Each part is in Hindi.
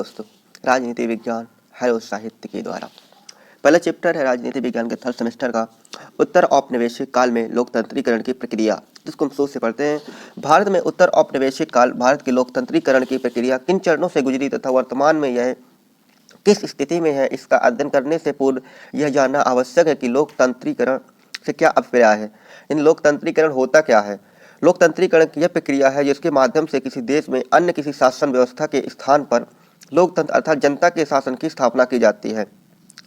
दोस्तों, राजनीति विज्ञान हैरो साहित्य के द्वारा पहला चैप्टर है राजनीति विज्ञान के थर्ड सेमेस्टर का उत्तर औपनिवेशिक काल में लोकतंत्रीकरण की प्रक्रिया, जिसको हम शुरू से पढ़ते हैं। भारत में उत्तर औपनिवेशिक काल भारत के लोकतंत्रीकरण की प्रक्रिया किन चरणों से गुजरी तथा वर्तमान में यह किस स्थिति में है, इसका अध्ययन करने से पूर्व यह जानना आवश्यक है कि लोकतंत्रीकरण से क्या अभिप्राय है। इन लोकतंत्रीकरण होता क्या है। लोकतंत्रीकरण यह प्रक्रिया है जिसके माध्यम से किसी देश में अन्य किसी शासन व्यवस्था के स्थान पर लोकतंत्र अर्थात जनता के शासन की स्थापना की जाती है।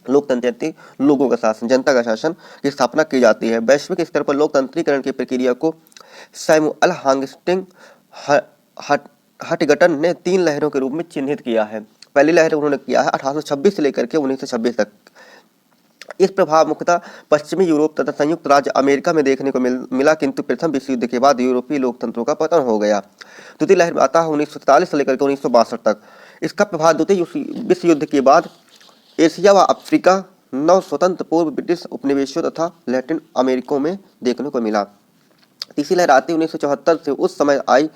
लोकतंत्र लोगों का शासन, जनता का शासन की स्थापना की जाती है। वैश्विक स्तर पर लोकतंत्रीकरण की प्रक्रिया को सैमुअल हंटिंग्टन हंटिंगटन ने 3 लहरों के रूप में चिन्हित किया है। पहली लहर उन्होंने किया है 1826 से लेकर के 1926 तक। इस प्रभाव मुख्यतः पश्चिमी यूरोप तथा संयुक्त राज्य अमेरिका में देखने को मिला, किंतु प्रथम विश्व युद्ध के बाद यूरोपीय लोकतंत्रों का पतन हो गया। द्वितीय लहर में आता है 1947 से लेकर के 1962 तक। इसका प्रभाव द्वितीय विश्व युद्ध के बाद एशिया व अफ्रीका, 9 स्वतंत्र पूर्व ब्रिटिश उपनिवेशों तथा लैटिन अमेरिका में देखने को मिला। तीसरी लहर आती 1974 से उस समय आई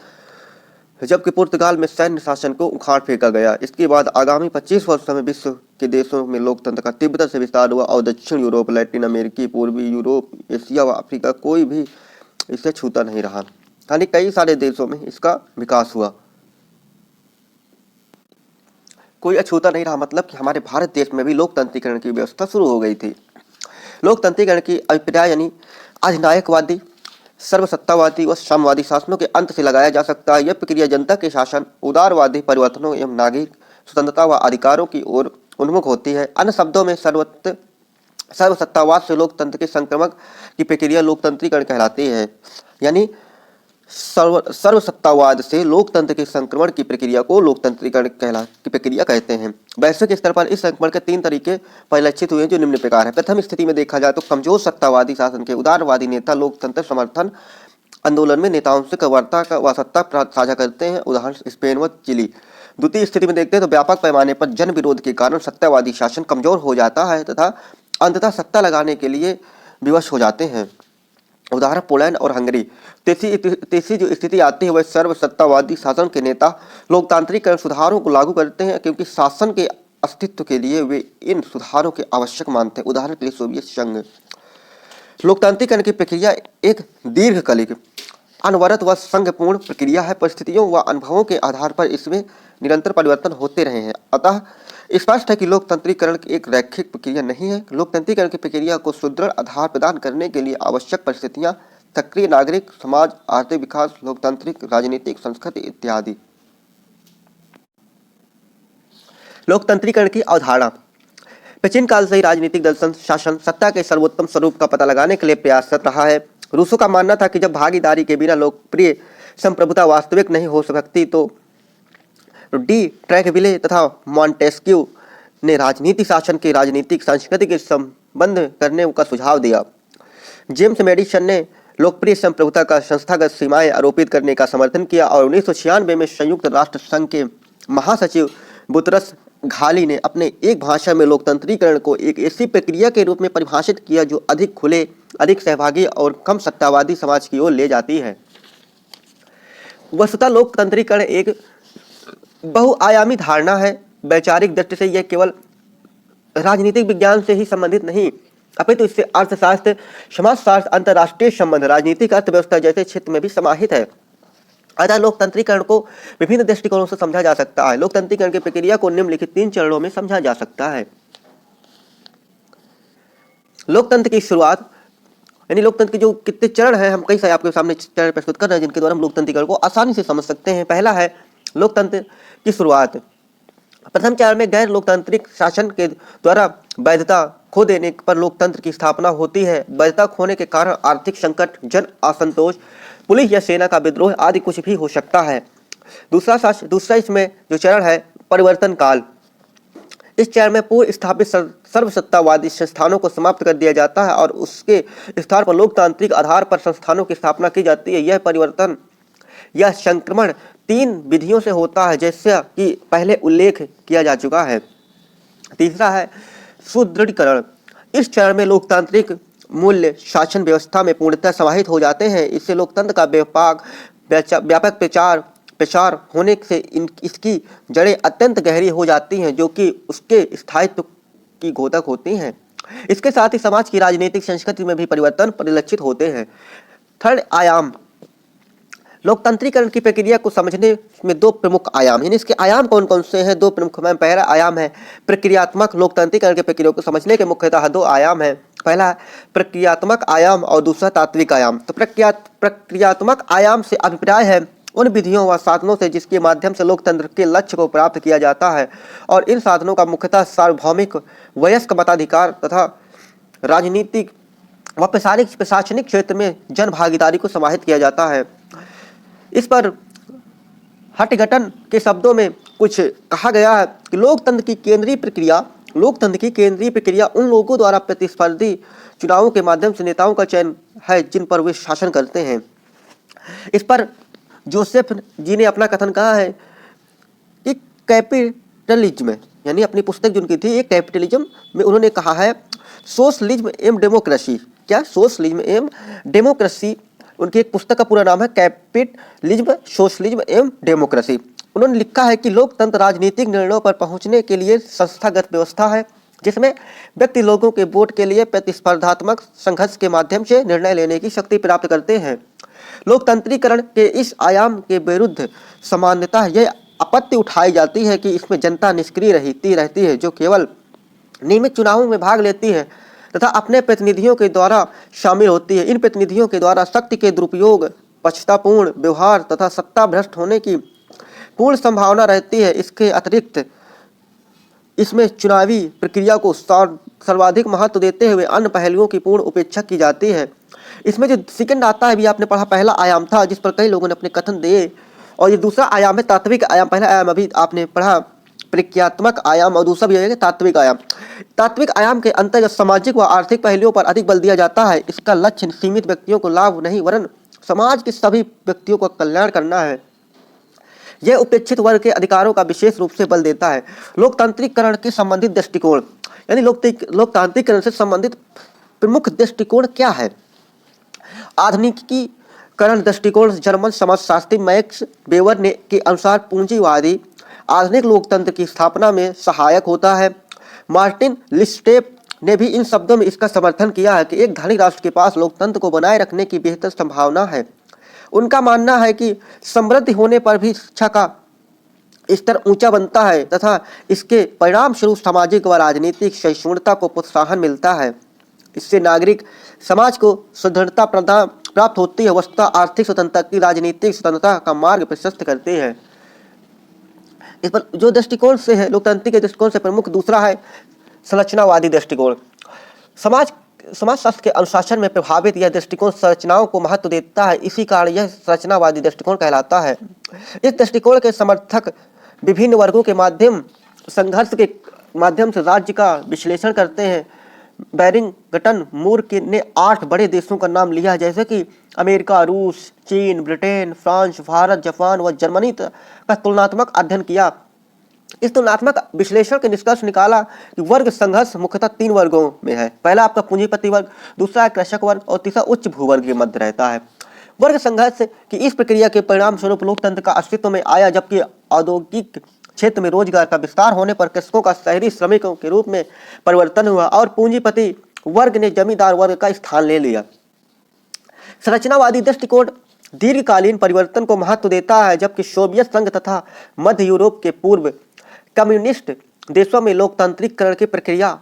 जबकि पुर्तगाल में सैन्य शासन को उखाड़ फेंका गया। इसके बाद आगामी 25 वर्षों में विश्व के देशों में लोकतंत्र का तीव्रता से विस्तार हुआ और दक्षिण यूरोप, लैटिन अमेरिकी, पूर्वी यूरोप, एशिया व अफ्रीका कोई भी इसे छूता नहीं रहा। यानी कई सारे देशों में इसका विकास हुआ, कोई अछूता नहीं रहा। मतलब कि हमारे भारत देश में भी लोकतंत्रीकरण की व्यवस्था शुरू हो गई थी। लोकतंत्रीकरण की अभिप्राय यानी अधिनायकवादी, सर्वसत्तावादी व साम्यवादी शासनों के अंत से लगाया जा सकता है। यह प्रक्रिया जनता के शासन, उदारवादी परिवर्तनों एवं नागरिक स्वतंत्रता व अधिकारों की ओर उन्मुख होती है। अन्य शब्दों में सर्वसत्तावाद से लोकतंत्र के संक्रमण की प्रक्रिया लोकतंत्रीकरण कहलाती है। यानी सर्वसत्तावाद से लोकतंत्र के संक्रमण की प्रक्रिया को लोकतंत्रीकरण की प्रक्रिया कहते हैं। वैश्विक स्तर पर इस संक्रमण के 3 तरीके परिलक्षित हुए जो निम्न प्रकार है। प्रथम स्थिति में देखा जाए तो कमजोर सत्तावादी शासन के उदारवादी नेता लोकतंत्र समर्थन आंदोलन में नेताओं से वार्ता व सत्ता साझा करते हैं, उदाहरण स्पेन व चिली। द्वितीय स्थिति में देखते हैं तो व्यापक पैमाने पर जन विरोध के कारण सत्तावादी शासन कमजोर हो जाता है तथा अंततः सत्ता लगाने के लिए विवश हो जाते हैं, उदाहरण पोलैंड और हंगरी। तीसरी जो स्थिति आती है वह सर्वसत्तावादी शासन के नेता लोकतांत्रिक सुधारों को लागू करते हैं क्योंकि शासन के अस्तित्व के लिए वे इन सुधारों के आवश्यक मानते हैं, उदाहरण के लिए सोवियत संघ। लोकतांत्रिकरण की प्रक्रिया एक दीर्घकालिक, अनवरत व संघपूर्ण प्रक्रिया है। परिस्थितियों व अनुभवों के आधार पर इसमें निरंतर परिवर्तन होते रहे हैं। अतः स्पष्ट है कि लोकतंत्रीकरण एक रैखिक प्रक्रिया नहीं है। लोकतंत्रीकरण की प्रक्रिया को सुदृढ़ आधार प्रदान करने के लिए आवश्यक परिस्थितियां सक्रिय नागरिक समाज, आर्थिक विकास, लोकतांत्रिक राजनीतिक संस्कृति इत्यादि। लोकतंत्रीकरण की अवधारणा प्राचीन काल से ही राजनीतिक दर्शन शासन सत्ता के सर्वोत्तम स्वरूप का पता लगाने के लिए प्रयासरत रहा है। रूसों का मानना था कि जब भागीदारी के बिना लोकप्रिय संप्रभुता वास्तविक नहीं हो सकती तो डी ट्रैकविले तथा मॉन्टेस्क्यू ने राजनीति शासन के राजनीतिक संस्कृति के संबंध करने का सुझाव दिया। जेम्स मैडिसन ने लोकप्रिय संप्रभुता का संस्थागत सीमाएं आरोपित करने का समर्थन किया और 1996 में संयुक्त राष्ट्र संघ के महासचिव बुतरस घाली ने अपने एक भाषण में लोकतंत्रीकरण को एक ऐसी प्रक्रिया के रूप में परिभाषित किया जो अधिक खुले, अधिक सहभागी और कम सत्तावादी समाज की ओर ले जाती है। वस्तुतः लोकतंत्रीकरण एक बहुआयामी धारणा है। वैचारिक दृष्टि से यह केवल राजनीतिक विज्ञान से ही संबंधित नहीं, अपितु इससे अर्थशास्त्र, समाजशास्त्र, अंतर्राष्ट्रीय संबंध, राजनीतिक अर्थव्यवस्था जैसे क्षेत्र में भी समाहित है। अतः लोकतंत्रीकरण को विभिन्न दृष्टिकोणों से समझा जा सकता है। लोकतंत्रीकरण की प्रक्रिया को निम्नलिखित 3 चरणों में समझा जा सकता है। लोकतंत्र की शुरुआत यानी लोकतंत्र के जो कितने चरण हैं, हम कई सारे आपके सामने चरण प्रस्तुत कर रहे हैं जिनके द्वारा हम लोकतंत्रीकरण को आसानी से समझ सकते हैं। पहला है लोकतंत्र की शुरुआत। प्रथम चरण में गैर लोकतांत्रिक शासन के द्वारा वैधता खो देने पर लोकतंत्र की स्थापना होती है। वैधता खोने के कारण आर्थिक संकट, जन असंतोष, पुलिस या सेना का विद्रोह आदि कुछ भी हो सकता है। दूसरा इसमें जो चरण है परिवर्तन काल। इस चरण में पूर्व स्थापित सर्वसत्तावादी संस्थानों को समाप्त कर दिया जाता है और उसके स्थान पर लोकतांत्रिक आधार पर संस्थानों की स्थापना की जाती है। यह परिवर्तन या संक्रमण 3 विधियों से होता है जैसा कि पहले उल्लेख किया जा चुका है। तीसरा है सुदृढ़ीकरण। इस चरण में लोकतांत्रिक मूल्य शासन व्यवस्था में पूर्णतः समाहित हो जाते हैं। इससे लोकतंत्र का व्यापक प्रचार प्रसार होने से इसकी जड़ें अत्यंत गहरी हो जाती हैं, जो कि उसके स्थायित्व की घोतक होती हैं। इसके साथ ही समाज की राजनीतिक संस्कृति में भी परिवर्तन परिलक्षित होते हैं। थर्ड आयाम, लोकतंत्रीकरण की प्रक्रिया को समझने में दो प्रमुख आयाम हैं। इसके आयाम कौन कौन से हैं? दो प्रमुख। पहला आयाम है प्रक्रियात्मक। लोकतंत्रीकरण की प्रक्रिया को समझने के मुख्यतः दो आयाम हैं। पहला प्रक्रियात्मक आयाम और दूसरा तात्विक आयाम। तो प्रक्रियात्मक आयाम से अभिप्राय है उन विधियों व साधनों से जिसके माध्यम से लोकतंत्र के लक्ष्य को प्राप्त किया जाता है, और इन साधनों का मुख्यतः सार्वभौमिक वयस्क मताधिकार तथा राजनीतिक व प्रशासनिक क्षेत्र में जन भागीदारी को समाहित किया जाता है। इस पर हटघटन के शब्दों में कुछ कहा गया है कि लोकतंत्र की केंद्रीय प्रक्रिया उन लोगों द्वारा प्रतिस्पर्धी चुनावों के माध्यम से नेताओं का चयन है जिन पर वे शासन करते हैं। इस पर जोसेफ जी ने अपना कथन कहा है कि कैपिटलिज्म, यानी अपनी पुस्तक जो उनकी थी ये कैपिटलिज्म में, उन्होंने कहा है सोशलिज्म एवं डेमोक्रेसी। क्या? सोशलिज्म एवं डेमोक्रेसी। उनकी एक पुस्तक का पूरा नाम है कैपिटलिज्म, सोशलिज्म एवं डेमोक्रेसी। उन्होंने लिखा है कि लोकतंत्र राजनीतिक निर्णयों पर पहुंचने के लिए संस्थागत व्यवस्था है जिसमें व्यक्ति लोगों के वोट के लिए प्रतिस्पर्धात्मक संघर्ष के माध्यम से निर्णय लेने की शक्ति प्राप्त करते हैं। लोकतंत्रीकरण के इस आयाम के विरुद्ध सामान्यतः यह आपत्ति उठाई जाती है कि इसमें जनता निष्क्रिय रहती है, जो केवल नियमित चुनावों में भाग लेती है तथा अपने प्रतिनिधियों के द्वारा शामिल होती है। इन प्रतिनिधियों के द्वारा शक्ति के दुरुपयोग, पक्षतापूर्ण व्यवहार तथा सत्ता भ्रष्ट होने की पूर्ण संभावना रहती है। इसके अतिरिक्त इसमें चुनावी प्रक्रिया को सर्वाधिक महत्व देते हुए अन्य पहलुओं की पूर्ण उपेक्षा की जाती है। इसमें जो सेकंड आता है, भी आपने पढ़ा, पहला आयाम था जिस पर कई लोगों ने अपने कथन दिए, और ये दूसरा आयाम है तात्विक आयाम। पहला आयाम अभी आपने पढ़ा प्रक्रियात्मक आयाम, और दूसरा भी है तात्विक आयाम। तात्विक आयाम के अंतर्गत सामाजिक व आर्थिक पहलुओं पर अधिक बल दिया जाता है। इसका लक्ष्य सीमित व्यक्तियों को लाभ नहीं वरन समाज के सभी व्यक्तियों का कल्याण करना है। यह उपेक्षित वर्ग के अधिकारों का विशेष रूप से बल देता है। लोकतांत्रिकरण के संबंधित दृष्टिकोण, यानी लोकतांत्रिकरण से संबंधित प्रमुख दृष्टिकोण क्या है? आधुनिकीकरण दृष्टिकोण जर्मन समाजशास्त्री मैक्स वेबर ने के अनुसार पूंजीवादी आधुनिक लोकतंत्र की स्थापना में सहायक होता है। मार्टिन लिस्टेप ने भी इन शब्दों में इसका समर्थन किया है कि एक धनी राष्ट्र के पास लोकतंत्र को बनाए रखने की बेहतर संभावना है। उनका मानना है कि समृद्धि होने पर भी शिक्षा का स्तर ऊंचा बनता है तथा इसके परिणाम स्वरूप सामाजिक व राजनीतिक सहिष्णुता को प्रोत्साहन मिलता है। इससे नागरिक समाज को सुदृढ़ता प्राप्त होती है। वस्तुतः आर्थिक स्वतंत्रता की राजनीतिक स्वतंत्रता का मार्ग प्रशस्त करती है। इस पर जो दृष्टिकोण से है, लोकतंत्र के दृष्टिकोण से प्रमुख दूसरा है संरचनावादी दृष्टिकोण। समाजशास्त्र के अनुशासन में प्रभावित यह दृष्टिकोण संरचनाओं को महत्व देता है, इसी कारण यह संरचनावादी दृष्टिकोण कहलाता है। इस दृष्टिकोण के समर्थक विभिन्न वर्गों के संघर्ष के माध्यम से राज्य का विश्लेषण करते हैं। बैरिंगटन मूर ने 8 बड़े देशों का नाम लिया है, जैसे कि अमेरिका, रूस, चीन, ब्रिटेन, फ्रांस, भारत, जापान व जर्मनी का तुलनात्मक अध्ययन किया। इस तुलनात्मक विश्लेषण के निष्कर्ष निकाला कि वर्ग संघर्ष मुख्यतः 3 वर्गों में है। पहला आपका पूंजीपति वर्ग, दूसरा कृषक वर्ग और तीसरा उच्च भूवर्ग के मध्य रहता है। वर्ग संघर्ष की इस प्रक्रिया के परिणाम स्वरूप लोकतंत्र का अस्तित्व में आया, जबकि औद्योगिक क्षेत्र में रोजगार का विस्तार होने पर कृषकों का शहरी श्रमिकों के रूप में परिवर्तन हुआ और पूंजीपति वर्ग ने जमींदार वर्ग का स्थान ले लिया। संरचनावादी दृष्टिकोण दीर्घकालीन परिवर्तन को महत्व देता है, जबकि सोवियत संघ तथा मध्य यूरोप के पूर्व कम्युनिस्ट देशों में लोकतांत्रिकरण की प्रक्रिया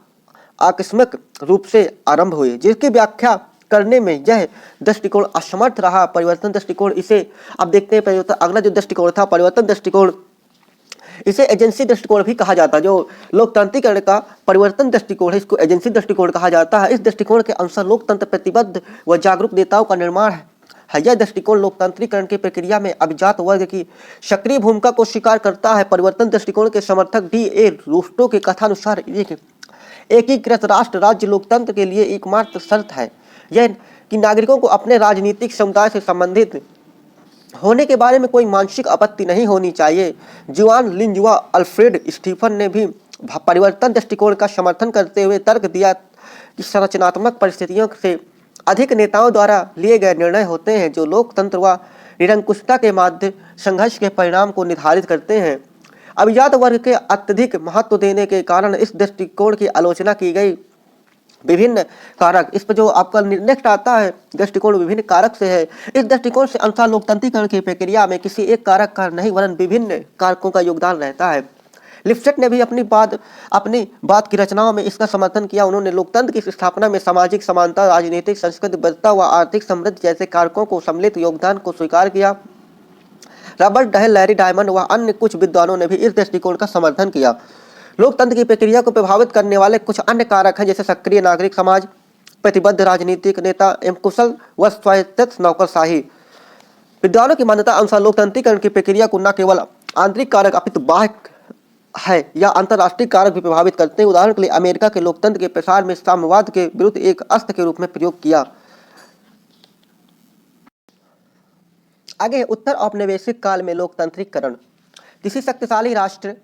आकस्मिक रूप से आरंभ हुई, जिसकी व्याख्या करने में यह दृष्टिकोण असमर्थ रहा। परिवर्तन दृष्टिकोण, इसे अब देखते हैं परिवर्तन, अगला जो दृष्टिकोण था परिवर्तन दृष्टिकोण, इसे एजेंसी दृष्टिकोण भी कहा जाता है। जो लोकतांत्रिकरण का परिवर्तन दृष्टिकोण है, इसको एजेंसी दृष्टिकोण कहा जाता है। इस दृष्टिकोण के अनुसार लोकतंत्र प्रतिबद्ध व जागरूक नेताओं का निर्माण है। यह दृष्टिकोण लोकतांत्रिकरण की प्रक्रिया में अभिजात वर्ग की सक्रिय भूमिका को स्वीकार करता है। परिवर्तन दृष्टिकोण के समर्थक D.A. रूस्टो के कथानुसार एकीकृत राष्ट्र राज्य लोकतंत्र के लिए एकमात्र शर्त है यह कि नागरिकों को अपने राजनीतिक समुदाय से संबंधित होने के बारे में कोई मानसिक आपत्ति नहीं होनी चाहिए। जुआन लिंज व अल्फ्रेड स्टीफन ने भी परिवर्तन दृष्टिकोण का समर्थन करते हुए तर्क दिया कि संरचनात्मक परिस्थितियों से अधिक नेताओं द्वारा लिए गए निर्णय होते हैं जो लोकतंत्र व निरंकुशता के माध्य संघर्ष के परिणाम को निर्धारित करते हैं। अभिजात वर्ग के अत्यधिक महत्व देने के कारण इस दृष्टिकोण की आलोचना की गई। विभिन्न कारक, इस पर जो आपका नेक्स्ट आता है दृष्टिकोण विभिन्न कारक से है। इस दृष्टिकोण से अनुसार लोकतंत्रीकरण की प्रक्रिया में किसी एक कारक का नहीं वरन विभिन्न कारकों का योगदान रहता है। लिप्सेट ने भी अपनी बात की रचनाओं में इसका समर्थन किया। उन्होंने लोकतंत्र की स्थापना में सामाजिक समानता, राजनीतिक संस्कृति, बद्धता व आर्थिक समृद्धि जैसे कारकों को सम्मिलित योगदान को स्वीकार किया। रॉबर्ट डहेल, लैरी डायमंड व अन्य कुछ विद्वानों ने भी इस दृष्टिकोण का समर्थन किया। लोकतंत्र की प्रक्रिया को प्रभावित करने वाले कुछ अन्य कारक हैं, जैसे सक्रिय नागरिक समाज, प्रतिबद्ध राजनीतिक नेता एवं कुशल व स्वायत्त नौकरशाही। विद्वानों की मान्यता अनुसार लोकतंत्रीकरण की प्रक्रिया को न केवल आंतरिक कारक अपितु बाह्य है या अंतर्राष्ट्रीय कारक भी प्रभावित करते हैं। उदाहरण के लिए अमेरिका के लोकतंत्र के प्रसार में साम्यवाद के विरुद्ध एक अस्त्र के रूप में प्रयोग किया। आगे, उत्तर औपनिवेशिक काल में लोकतंत्रीकरण। किसी शक्तिशाली राष्ट्र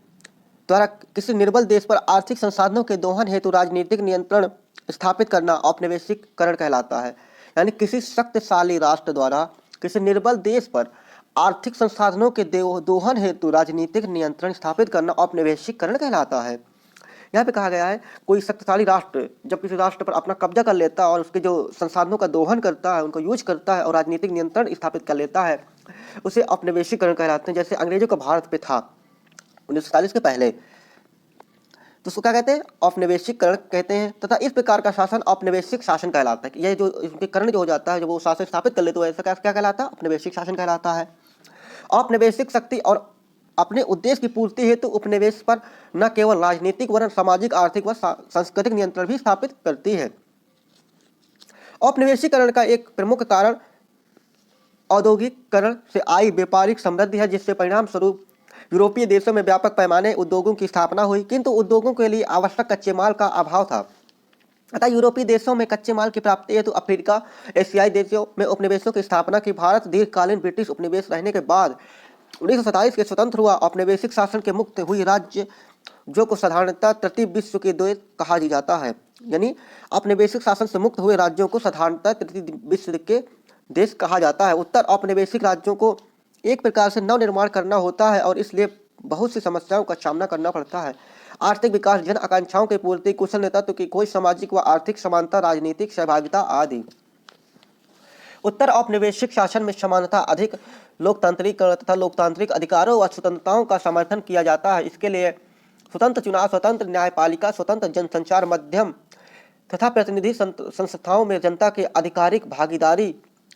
द्वारा किसी निर्बल देश पर आर्थिक संसाधनों के दोहन हेतु राजनीतिक नियंत्रण स्थापित करना औपनिवेशिकरण कहलाता है। यानी किसी शक्तिशाली राष्ट्र द्वारा किसी निर्बल देश पर आर्थिक संसाधनों के दोहन हेतु राजनीतिक नियंत्रण स्थापित करना औपनिवेशिकरण कहलाता है। यहाँ पे कहा गया है कोई शक्तिशाली राष्ट्र जब किसी राष्ट्र पर अपना कब्जा कर लेता है और उसके जो संसाधनों का दोहन करता है, उनको यूज करता है और राजनीतिक नियंत्रण स्थापित कर लेता है, उसे औपनिवेशिकरण कहलाते हैं। जैसे अंग्रेजों का भारत पे था 1947 के पहले, तो उसको क्या कहते हैं? औपनिवेशिकरण कहते हैं। तथा इस प्रकार का शासन औपनिवेशिक शासन कहलाता है। यह जो करण जो हो जाता है, जब वो शासन स्थापित कर लेते, तो ऐसा क्या कहलाता है? औपनिवेशिक शासन कहलाता है। औपनिवेशिक शक्ति और अपने उद्देश्य की पूर्ति हेतु उपनिवेश पर न केवल राजनीतिक वरन सामाजिक, आर्थिक व सांस्कृतिक नियंत्रण भी स्थापित करती है। औपनिवेशीकरण का एक प्रमुख कारण औद्योगिकरण से आई व्यापारिक समृद्धि है, जिससे परिणाम स्वरूप यूरोपीय देशों में व्यापक पैमाने उद्योगों की स्थापना हुई, किंतु उद्योगों के लिए आवश्यक कच्चे माल का अभाव था। अतः यूरोपीय देशों में कच्चे माल की प्राप्ति हेतु अफ्रीका, एशियाई देशों में उपनिवेशों की स्थापना की। भारत दीर्घकालीन ब्रिटिश उपनिवेश रहने के बाद 1927 के स्वतंत्र हुआ। औपनिवेशिक शासन के मुक्त हुई राज्य जो को साधारणतः तृतीय विश्व के देश कहा जाता है। यानी औपनिवेशिक शासन से मुक्त हुए राज्यों को साधारणतः तृतीय विश्व के देश कहा जाता है। उत्तर औपनिवेशिक राज्यों को एक प्रकार से नवनिर्माण करना होता है और इसलिए बहुत सी समस्याओं का सामना करना पड़ता है। आर्थिक विकास, जन आकांक्षाओं की पूर्ति, कुशल नेतृत्व की खोज, सामाजिक व आर्थिक समानता, राजनीतिक सहभागिता आदि। उत्तर औपनिवेशिक शासन में समानता, अधिक लोकतांत्रिकरण तथा लोकतांत्रिक अधिकारों व स्वतंत्रताओं का समर्थन किया जाता है। इसके लिए स्वतंत्र चुनाव, स्वतंत्र न्यायपालिका, स्वतंत्र जनसंचार माध्यम तथा प्रतिनिधि संस्थाओं में जनता के आधिकारिक भागीदारी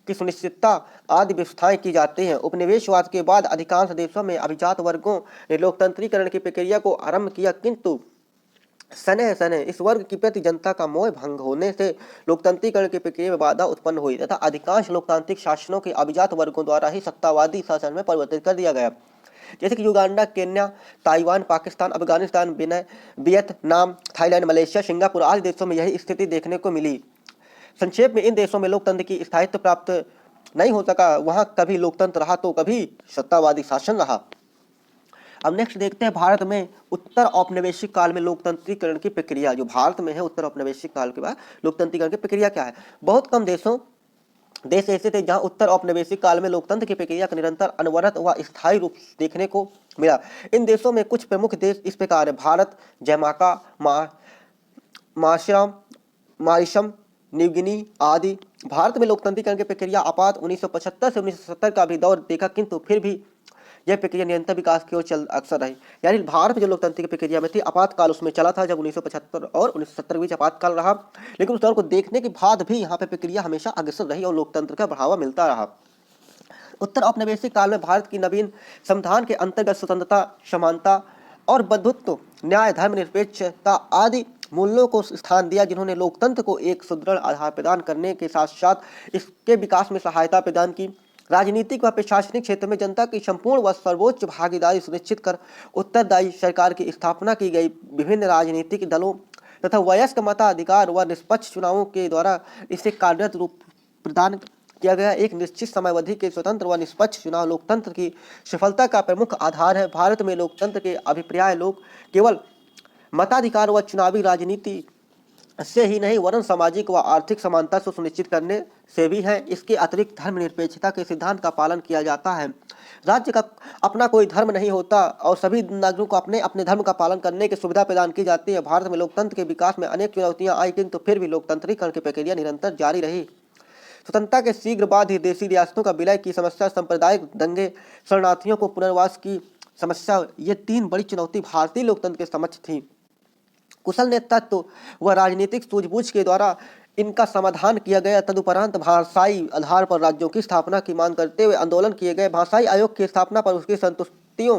की सुनिश्चितता आदि व्यवस्थाएं की जाती हैं। उपनिवेशवाद के बाद अधिकांश देशों में अभिजात वर्गों ने लोकतंत्रीकरण की प्रक्रिया को आरंभ किया, किंतु सने सने इस वर्ग की प्रति जनता का मोह भंग होने से लोकतंत्रीकरण की प्रक्रिया में बाधा उत्पन्न हुई तथा अधिकांश लोकतांत्रिक शासनों के अभिजात वर्गों द्वारा ही सत्तावादी शासन में परिवर्तित कर दिया गया। जैसे कि Uganda, Kenya, Taiwan, Pakistan, Afghanistan, Vietnam, Thailand, Malaysia, Singapore आदि देशों में यही स्थिति देखने को मिली। संक्षेप में इन देशों में लोकतंत्र की स्थायित्व प्राप्त नहीं हो सका। वहां कभी लोकतंत्र रहा तो कभी सत्तावादी शासन रहा। अब नेक्स्ट देखते हैं भारत में उत्तर औपनिवेशिक काल में लोकतंत्रीकरण की प्रक्रिया। जो भारत में है उत्तर औपनिवेशिक काल के बाद लोकतंत्रीकरण की प्रक्रिया क्या है। बहुत कम देश ऐसे थे जहां उत्तर औपनिवेशिक काल में लोकतंत्र की प्रक्रिया का निरंतर अनवरत व स्थायी रूप देखने को मिला। इन देशों में कुछ प्रमुख देश इस प्रकार है: भारत, जैमाका, मॉरिशस, न्यूगिनी आदि। भारत में लोकतंत्रीकरण की प्रक्रिया आपात 1975 से 1970 का भी दौर देखा, किंतु फिर भी यह प्रक्रिया निरंतर विकास की ओर चल अक्सर रही। यानी भारत में जो लोकतंत्र की प्रक्रिया में थी, आपातकाल उसमें चला था, जब 1975 और 1970 के बीच आपातकाल रहा, लेकिन उस दौर को देखने के बाद भी यहाँ पे प्रक्रिया हमेशा अग्रसर रही और लोकतंत्र का बढ़ावा मिलता रहा। उत्तर औपनिवेशिक काल में भारत की नवीन संविधान के अंतर्गत स्वतंत्रता, समानता और बंधुत्व, न्याय, धर्मनिरपेक्षता आदि मूल्यों को स्थान दिया, जिन्होंने लोकतंत्र को एक सुदृढ़ आधार प्रदान करने के साथ साथ इसके विकास में सहायता प्रदान की। राजनीतिक व प्रशासनिक क्षेत्र में जनता की संपूर्ण व सर्वोच्च भागीदारी सुनिश्चित कर उत्तरदायी सरकार की स्थापना की गई। विभिन्न राजनीतिक दलों तथा वयस्क मताधिकार व निष्पक्ष चुनावों के द्वारा इसे कार्यरत रूप प्रदान किया गया। एक निश्चित समयावधि के स्वतंत्र व निष्पक्ष चुनाव लोकतंत्र की सफलता का प्रमुख आधार है। भारत में लोकतंत्र के अभिप्राय लोग केवल मताधिकार व चुनावी राजनीति से ही नहीं वरन सामाजिक व आर्थिक समानता को सुनिश्चित करने से भी है। इसके अतिरिक्त धर्मनिरपेक्षता के सिद्धांत का पालन किया जाता है। राज्य का अपना कोई धर्म नहीं होता और सभी नागरिकों को अपने अपने धर्म का पालन करने की सुविधा प्रदान की जाती है। भारत में लोकतंत्र के विकास में अनेक चुनौतियां आई, किंतु फिर भी लोकतंत्रीकरण की प्रक्रिया निरंतर जारी रही। स्वतंत्रता के शीघ्र बाद ही देशी रियासतों का विलय की समस्या, सांप्रदायिक दंगे, शरणार्थियों को पुनर्वास की समस्या, ये तीन बड़ी चुनौती भारतीय लोकतंत्र के समक्ष थी। कुशल नेतृत्व व राजनीतिक सूझबूझ के द्वारा इनका समाधान किया गया। तदुपरांत भाषाई आधार पर राज्यों की स्थापना की मांग करते हुए आंदोलन किए गए। भाषाई आयोग की स्थापना पर उसकी संतुष्टियों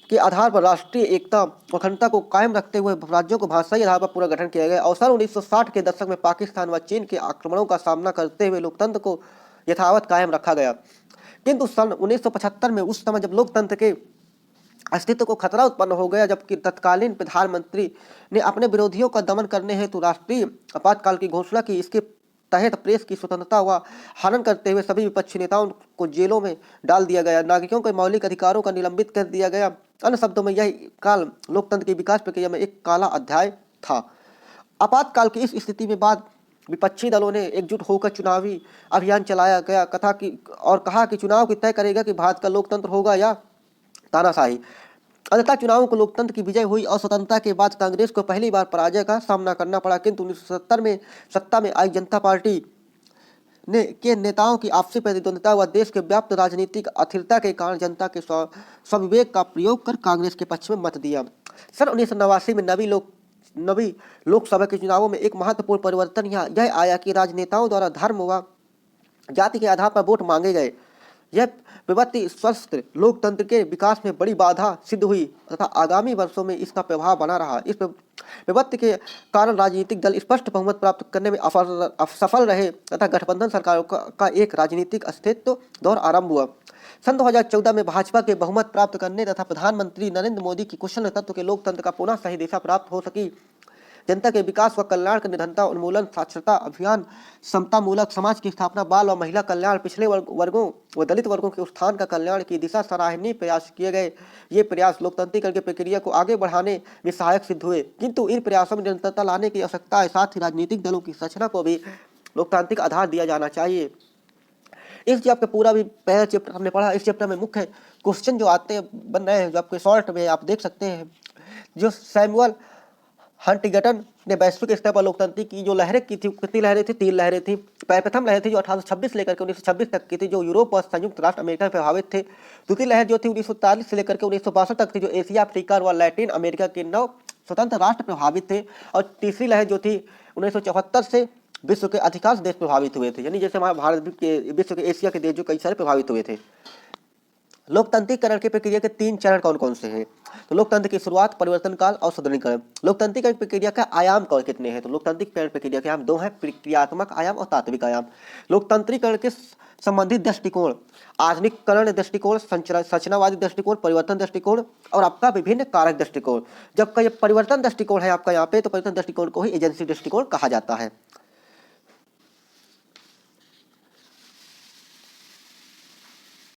के आधार पर राष्ट्रीय एकता और अखंडता को कायम रखते हुए राज्यों को भाषाई आधार पर पूरा गठन किया गया। और सन 1960 के दशक में पाकिस्तान व चीन के आक्रमणों का सामना करते हुए लोकतंत्र को यथावत कायम रखा गया। किंतु सन 1975 में, उस समय जब लोकतंत्र के अस्तित्व को खतरा उत्पन्न हो गया, जबकि तत्कालीन प्रधानमंत्री ने अपने विरोधियों का दमन करने हेतु राष्ट्रीय आपातकाल की घोषणा की। इसके तहत प्रेस की स्वतंत्रता व हनन करते हुए सभी विपक्षी नेताओं को जेलों में डाल दिया गया। नागरिकों के मौलिक अधिकारों का निलंबित कर दिया गया। अन्य शब्दों में यह काल लोकतंत्र की विकास प्रक्रिया में एक काला अध्याय था। आपातकाल की इस स्थिति में बाद विपक्षी दलों ने एकजुट होकर चुनावी अभियान चलाया गया कहा कि चुनाव की तय करेगा कि भारत का लोकतंत्र होगा या तानाशाही। अंततः चुनावों को लोकतंत्र की विजय हुई और स्वतंत्रता के बाद कांग्रेस को पहली बार पराजय का सामना करना पड़ा। किंतु 1970 में सत्ता में आई जनता पार्टी के नेताओं की आपसी प्रतिद्वंदिता व देश के व्याप्त राजनीतिक अस्थिरता के कारण जनता के स्वविवेक का प्रयोग कर कांग्रेस के पक्ष में मत दिया। सन 1989 में नवी लोकसभा के चुनावों में एक महत्वपूर्ण परिवर्तन यह आया कि राजनेताओं द्वारा धर्म व जाति के आधार पर वोट मांगे गए। यह विपत्ति स्वस्थ लोकतंत्र के विकास में बड़ी बाधा सिद्ध हुई तथा आगामी वर्षों में इसका प्रभाव बना रहा। इस विपत्ति के कारण राजनीतिक दल स्पष्ट बहुमत प्राप्त करने में असफल रहे तथा गठबंधन सरकारों का एक राजनीतिक अस्तित्व दौर आरंभ हुआ। सन 2014 में भाजपा के बहुमत प्राप्त करने तथा प्रधानमंत्री नरेंद्र मोदी की कुशल नेतृत्व के लोकतंत्र का पुनः सही दिशा प्राप्त हो सकी। जनता के विकास व कल्याण का निरंतर उन्मूलन, साक्षरता अभियान, समतामूलक समाज की स्थापना, बाल व महिला कल्याण, पिछड़े वर्गों व दलित वर्गों के उत्थान का कल्याण की दिशा सराहनीय प्रयास किए गए। ये प्रयास लोकतांत्रिकरण की प्रक्रिया को आगे बढ़ाने में सहायक सिद्ध हुए। किंतु इन प्रयासों में निरंतरता लाने की आवश्यकता है। साथ ही राजनीतिक दलों की संरचना को भी लोकतांत्रिक आधार दिया जाना चाहिए। इस जो आपका पूरा भी पहला चैप्टर हमने पढ़ा, इस चैप्टर में मुख्य क्वेश्चन जो आते बन रहे हैं, जो आपके शॉर्ट में आप देख सकते हैं, जो सैमुअल हंटिंगटन ने वैश्विक स्तर पर लोकतंत्र की जो लहरें की थी, कितनी लहरें थी? 3 लहरें थी। प्रथम लहर थी जो 1826 लेकर के 1926 तक की थी, जो यूरोप और संयुक्त राष्ट्र अमेरिका में प्रभावित थे। दूसरी लहर जो थी 1940 से लेकर के 1962 तक थी, जो एशिया, अफ्रीका व लैटिन अमेरिका के 9 स्वतंत्र राष्ट्र प्रभावित थे। और तीसरी लहर जो थी 1974 से विश्व के अधिकांश देश प्रभावित हुए थे, यानी जैसे हमारे भारत के विश्व के एशिया के देश जो कई सारे प्रभावित हुए थे। लोकतांत्रिकरण की प्रक्रिया के 3 चरण कौन कौन से हैं? तो लोकतंत्र की शुरुआत, परिवर्तन काल और सुदृढ़ीकरण। लोकतांत्रिकरण प्रक्रिया का आयाम कितने हैं? तो लोकतांत्रिकरण प्रक्रिया के आयाम 2 हैं, प्रक्रियात्मक आयाम और तात्विक आयाम। लोकतांत्रिकरण के संबंधित दृष्टिकोण, आधुनिकीकरण दृष्टिकोण, संरचनावादी दृष्टिकोण, परिवर्तन दृष्टिकोण और आपका विभिन्न कारक दृष्टिकोण। जबकि ये परिवर्तन दृष्टिकोण है आपका यहाँ पे, तो परिवर्तन दृष्टिकोण को ही एजेंसी दृष्टिकोण कहा जाता है।